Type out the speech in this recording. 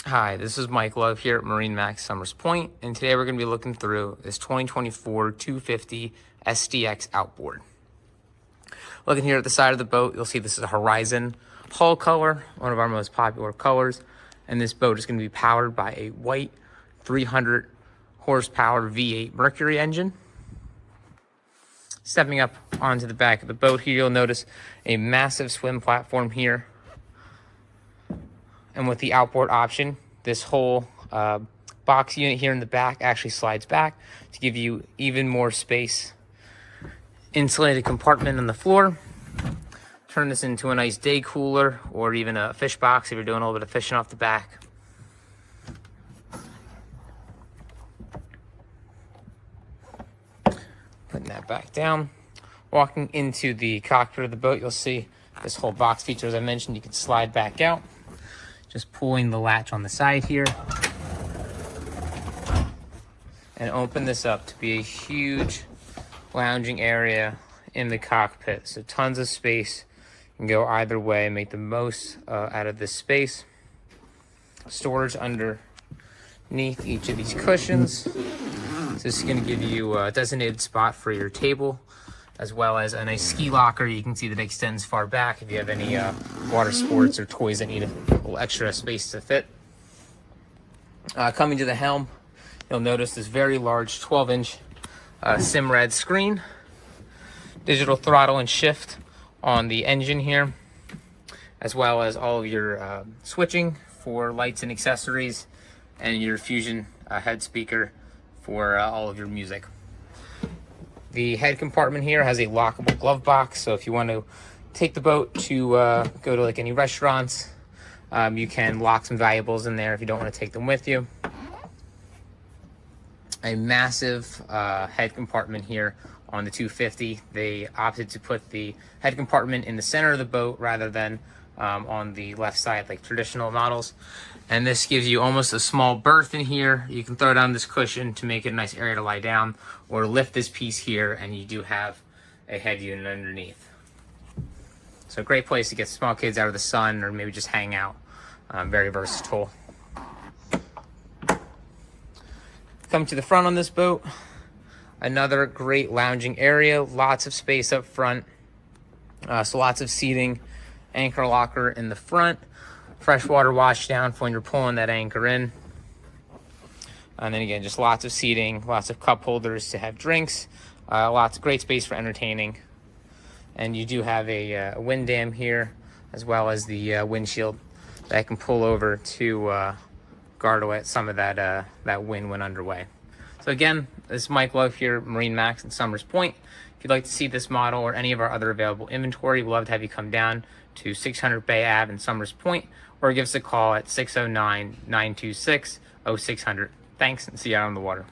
Hi, this is Mike Love here at MarineMax Summers Point, and today we're going to be looking through this 2024 250 SDX Outboard. Looking here at the side of the boat, you'll see this is a Horizon hull color, one of our most popular colors, and this boat is going to be powered by a white 300 horsepower V8 Mercury engine. Stepping up onto the back of the boat here, you'll notice a massive swim platform here. And with the outboard option, this whole box unit here in the back actually slides back to give you even more space. Insulated compartment on the floor. Turn this into a nice day cooler or even a fish box if you're doing a little bit of fishing off the back. Putting that back down. Walking into the cockpit of the boat, you'll see this whole box feature, as I mentioned, you can slide back out. Just pulling the latch on the side here and open this up to be a huge lounging area in the cockpit. So tons of space. You can go either way, make the most out of this space. Storage underneath each of these cushions. So this is going to give you a designated spot for your table, as well as a nice ski locker. You can see that it extends far back if you have any water sports or toys that need a little extra space to fit. Coming to the helm, you'll notice this very large 12-inch Simrad screen, digital throttle and shift on the engine here, as well as all of your switching for lights and accessories, and your Fusion head speaker for all of your music. The head compartment here has a lockable glove box, so if you want to take the boat to go to like any restaurants, you can lock some valuables in there if you don't want to take them with you. A massive head compartment here on the 250. They opted to put the head compartment in the center of the boat rather than on the left side like traditional models. And this gives you almost a small berth in here. You can throw down this cushion to make it a nice area to lie down, or lift this piece here and you do have a head unit underneath. So a great place to get small kids out of the sun or maybe just hang out. Very versatile. Come to the front on this boat. Another great lounging area, lots of space up front. So lots of seating, anchor locker in the front. Freshwater wash down for when you're pulling that anchor in. And then again, just lots of seating, lots of cup holders to have drinks, lots of great space for entertaining. And you do have a wind dam here, as well as the windshield that can pull over to guard away some of that wind when underway. So again, this is Mike Love here at MarineMax in Summers Point. If you'd like to see this model or any of our other available inventory, we'd love to have you come down to 600 Bay Ave in Summers Point, or give us a call at 609-926-0600. Thanks, and see you out on the water.